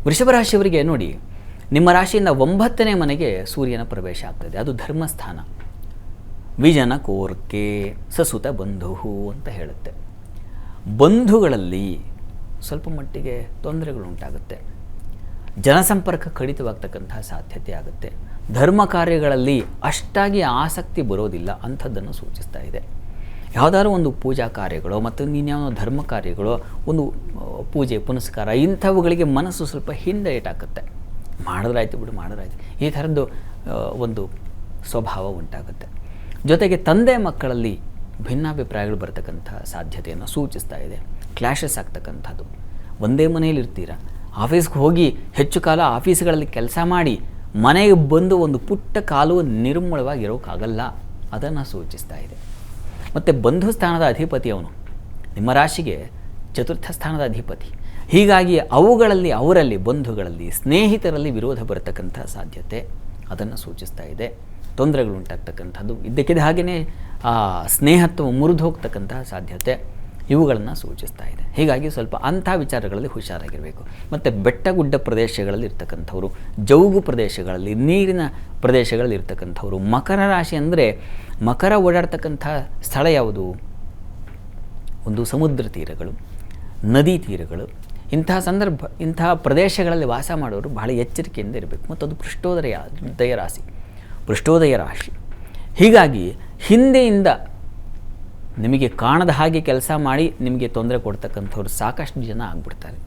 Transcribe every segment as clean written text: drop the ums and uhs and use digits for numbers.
ವೃಷಭ ರಾಶಿಯವರಿಗೆ ನೋಡಿ, ನಿಮ್ಮ ರಾಶಿಯಿಂದ 9ನೇ ಮನೆಗೆ ಸೂರ್ಯನ ಪ್ರವೇಶ ಆಗ್ತದೆ. ಅದು ಧರ್ಮಸ್ಥಾನ. ವಿಜನ ಕೋರ್ಕೆ ಸಸುತ ಬಂಧು ಅಂತ ಹೇಳುತ್ತೆ. ಬಂಧುಗಳಲ್ಲಿ ಸ್ವಲ್ಪ ಮಟ್ಟಿಗೆ ತೊಂದರೆಗಳುಂಟಾಗುತ್ತೆ. ಜನಸಂಪರ್ಕ ಕಡಿತವಾಗ್ತಕ್ಕಂತಹ ಸಾಧ್ಯತೆ ಆಗುತ್ತೆ. ಧರ್ಮ ಕಾರ್ಯಗಳಲ್ಲಿ ಅಷ್ಟಾಗಿ ಆಸಕ್ತಿ ಬರೋದಿಲ್ಲ ಅಂಥದ್ದನ್ನು ಸೂಚಿಸ್ತಾ ಇದೆ. ಯಾವುದಾದ್ರೂ ಒಂದು ಪೂಜಾ ಕಾರ್ಯಗಳು ಮತ್ತು ಇನ್ಯಾವ ಧರ್ಮ ಕಾರ್ಯಗಳು, ಒಂದು ಪೂಜೆ ಪುನಸ್ಕಾರ, ಇಂಥವುಗಳಿಗೆ ಮನಸ್ಸು ಸ್ವಲ್ಪ ಹಿಂದೇಟಾಗುತ್ತೆ. ಮಾಡಿದ್ರಾಯ್ತು ಬಿಡು, ಮಾಡಿದ್ರಾಯ್ತು, ಈ ಥರದ್ದು ಒಂದು ಸ್ವಭಾವ ಉಂಟಾಗುತ್ತೆ. ಜೊತೆಗೆ ತಂದೆ ಮಕ್ಕಳಲ್ಲಿ ಭಿನ್ನಾಭಿಪ್ರಾಯಗಳು ಬರ್ತಕ್ಕಂಥ ಸಾಧ್ಯತೆಯನ್ನು ಸೂಚಿಸ್ತಾ ಇದೆ. ಕ್ಲ್ಯಾಶಸ್ ಆಗ್ತಕ್ಕಂಥದ್ದು. ಒಂದೇ ಮನೆಯಲ್ಲಿ ಇರ್ತೀರ, ಆಫೀಸ್ಗೆ ಹೋಗಿ ಹೆಚ್ಚು ಕಾಲ ಆಫೀಸ್ಗಳಲ್ಲಿ ಕೆಲಸ ಮಾಡಿ ಮನೆಗೆ ಬಂದು ಒಂದು ಪುಟ್ಟ ಕಾಲು ನಿರ್ಮೂಲವಾಗಿರೋಕ್ಕಾಗಲ್ಲ, ಅದನ್ನು ಸೂಚಿಸ್ತಾ ಇದೆ. ಮತ್ತು ಬಂಧು ಸ್ಥಾನದ ಅಧಿಪತಿ ಅವನು, ನಿಮ್ಮ ರಾಶಿಗೆ ಚತುರ್ಥ ಸ್ಥಾನದ ಅಧಿಪತಿ. ಹೀಗಾಗಿ ಅವುಗಳಲ್ಲಿ, ಅವರಲ್ಲಿ, ಬಂಧುಗಳಲ್ಲಿ, ಸ್ನೇಹಿತರಲ್ಲಿ ವಿರೋಧ ಬರತಕ್ಕಂಥ ಸಾಧ್ಯತೆ ಅದನ್ನು ಸೂಚಿಸ್ತಾ ಇದೆ. ತೊಂದರೆಗಳುಂಟಾಗ್ತಕ್ಕಂಥದ್ದು, ಇದ್ದಕ್ಕಿದ್ದ ಹಾಗೆಯೇ ಸ್ನೇಹತ್ವ ಮುರಿದು ಹೋಗ್ತಕ್ಕಂತಹ ಸಾಧ್ಯತೆ, ಇವುಗಳನ್ನು ಸೂಚಿಸ್ತಾ ಇದೆ. ಹೀಗಾಗಿ ಸ್ವಲ್ಪ ಅಂಥ ವಿಚಾರಗಳಲ್ಲಿ ಹುಷಾರಾಗಿರಬೇಕು. ಮತ್ತು ಬೆಟ್ಟ ಗುಡ್ಡ ಪ್ರದೇಶಗಳಲ್ಲಿ ಇರ್ತಕ್ಕಂಥವ್ರು, ಜೌಗು ಪ್ರದೇಶಗಳಲ್ಲಿ, ನೀರಿನ ಪ್ರದೇಶಗಳಲ್ಲಿ ಇರ್ತಕ್ಕಂಥವ್ರು, ಮಕರ ರಾಶಿ ಅಂದರೆ ಮಕರ ಓಡಾಡ್ತಕ್ಕಂಥ ಸ್ಥಳ ಯಾವುದು? ಒಂದು ಸಮುದ್ರ ತೀರಗಳು, ನದಿ ತೀರಗಳು. ಇಂತಹ ಪ್ರದೇಶಗಳಲ್ಲಿ ವಾಸ ಮಾಡೋರು ಬಹಳ ಎಚ್ಚರಿಕೆಯಿಂದ ಇರಬೇಕು. ಮತ್ತು ಅದು ಪೃಷ್ಠೋದಯ ರಾಶಿ. ಹೀಗಾಗಿ ಹಿಂದೆಯಿಂದ ನಿಮಗೆ ಕಾಣದ ಹಾಗೆ ಕೆಲಸ ಮಾಡಿ ನಿಮಗೆ ತೊಂದರೆ ಕೊಡ್ತಕ್ಕಂಥವ್ರು ಸಾಕಷ್ಟು ಜನ ಆಗ್ಬಿಡ್ತಾರೆ.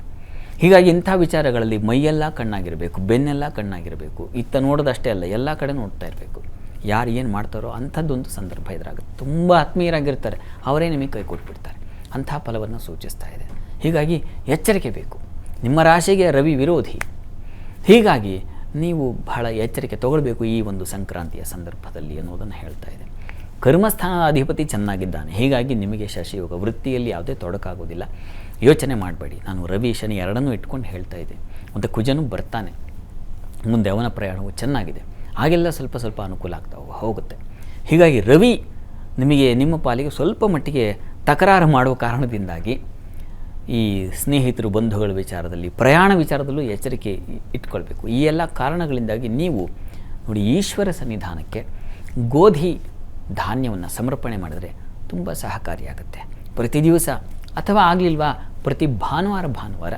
ಹೀಗಾಗಿ ಇಂಥ ವಿಚಾರಗಳಲ್ಲಿ ಮೈಯೆಲ್ಲ ಕಣ್ಣಾಗಿರಬೇಕು, ಬೆನ್ನೆಲ್ಲ ಕಣ್ಣಾಗಿರಬೇಕು. ಇತ್ತ ನೋಡೋದಷ್ಟೇ ಅಲ್ಲ, ಎಲ್ಲ ಕಡೆ ನೋಡ್ತಾ ಇರಬೇಕು. ಯಾರು ಏನು ಮಾಡ್ತಾರೋ ಅಂಥದ್ದೊಂದು ಸಂದರ್ಭ ಎದುರಾಗುತ್ತೆ. ತುಂಬ ಆತ್ಮೀಯರಾಗಿರ್ತಾರೆ, ಅವರೇ ನಿಮಗೆ ಕೈ ಕೊಟ್ಬಿಡ್ತಾರೆ. ಅಂಥ ಫಲವನ್ನು ಸೂಚಿಸ್ತಾ ಇದೆ. ಹೀಗಾಗಿ ಎಚ್ಚರಿಕೆ ಬೇಕು. ನಿಮ್ಮ ರಾಶಿಗೆ ರವಿ ವಿರೋಧಿ. ಹೀಗಾಗಿ ನೀವು ಬಹಳ ಎಚ್ಚರಿಕೆ ತಗೊಳ್ಬೇಕು ಈ ಒಂದು ಸಂಕ್ರಾಂತಿಯ ಸಂದರ್ಭದಲ್ಲಿ ಅನ್ನೋದನ್ನು ಹೇಳ್ತಾ ಇದೆ. ಕರ್ಮಸ್ಥಾನದ ಅಧಿಪತಿ ಚೆನ್ನಾಗಿದ್ದಾನೆ. ಹೀಗಾಗಿ ನಿಮಗೆ ಶಶಿಯೋಗ, ವೃತ್ತಿಯಲ್ಲಿ ಯಾವುದೇ ತೊಡಕಾಗೋದಿಲ್ಲ. ಯೋಚನೆ ಮಾಡಬೇಡಿ. ನಾನು ರವಿ ಶನಿ ಎರಡನ್ನೂ ಇಟ್ಕೊಂಡು ಹೇಳ್ತಾ ಇದ್ದೆ. ಮತ್ತು ಕುಜನೂ ಬರ್ತಾನೆ, ಮುಂದೆ ಅವನ ಪ್ರಯಾಣವು ಚೆನ್ನಾಗಿದೆ. ಹಾಗೆಲ್ಲ ಸ್ವಲ್ಪ ಸ್ವಲ್ಪ ಅನುಕೂಲ ಆಗ್ತಾ ಹೋಗುತ್ತೆ. ಹೀಗಾಗಿ ರವಿ ನಿಮಗೆ, ನಿಮ್ಮ ಪಾಲಿಗೆ ಸ್ವಲ್ಪ ಮಟ್ಟಿಗೆ ತಕರಾರು ಮಾಡುವ ಕಾರಣದಿಂದಾಗಿ ಈ ಸ್ನೇಹಿತರು, ಬಂಧುಗಳ ವಿಚಾರದಲ್ಲಿ, ಪ್ರಯಾಣ ವಿಚಾರದಲ್ಲೂ ಎಚ್ಚರಿಕೆ ಇಟ್ಕೊಳ್ಬೇಕು. ಈ ಎಲ್ಲ ಕಾರಣಗಳಿಂದಾಗಿ ನೀವು ನೋಡಿ, ಈಶ್ವರ ಸನ್ನಿಧಾನಕ್ಕೆ ಗೋಧಿ ಧಾನ್ಯವನ್ನು ಸಮರ್ಪಣೆ ಮಾಡಿದರೆ ತುಂಬ ಸಹಕಾರಿಯಾಗುತ್ತೆ. ಪ್ರತಿ ದಿವಸ ಅಥವಾ ಆಗಲಿಲ್ವಾ ಪ್ರತಿ ಭಾನುವಾರ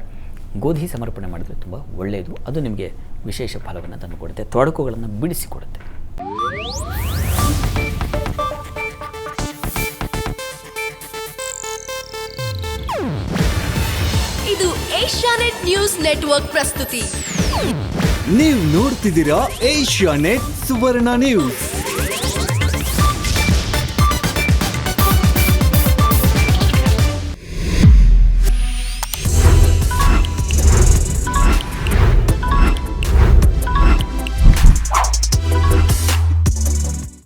ಗೋಧಿ ಸಮರ್ಪಣೆ ಮಾಡಿದರೆ ತುಂಬ ಒಳ್ಳೆಯದು. ಅದು ನಿಮಗೆ ವಿಶೇಷ ಫಲವನ್ನು ತಂದುಕೊಡುತ್ತೆ, ತೊಡಕುಗಳನ್ನು ಬಿಡಿಸಿಕೊಡುತ್ತೆ. ಇದು ಏಷ್ಯಾನೆಟ್ ನ್ಯೂಸ್ ನೆಟ್ವರ್ಕ್ ಪ್ರಸ್ತುತಿ. ನೀವು ನೋಡ್ತಿದ್ದೀರಾ ಏಷ್ಯಾನೆಟ್ ಸುವರ್ಣ ನ್ಯೂಸ್.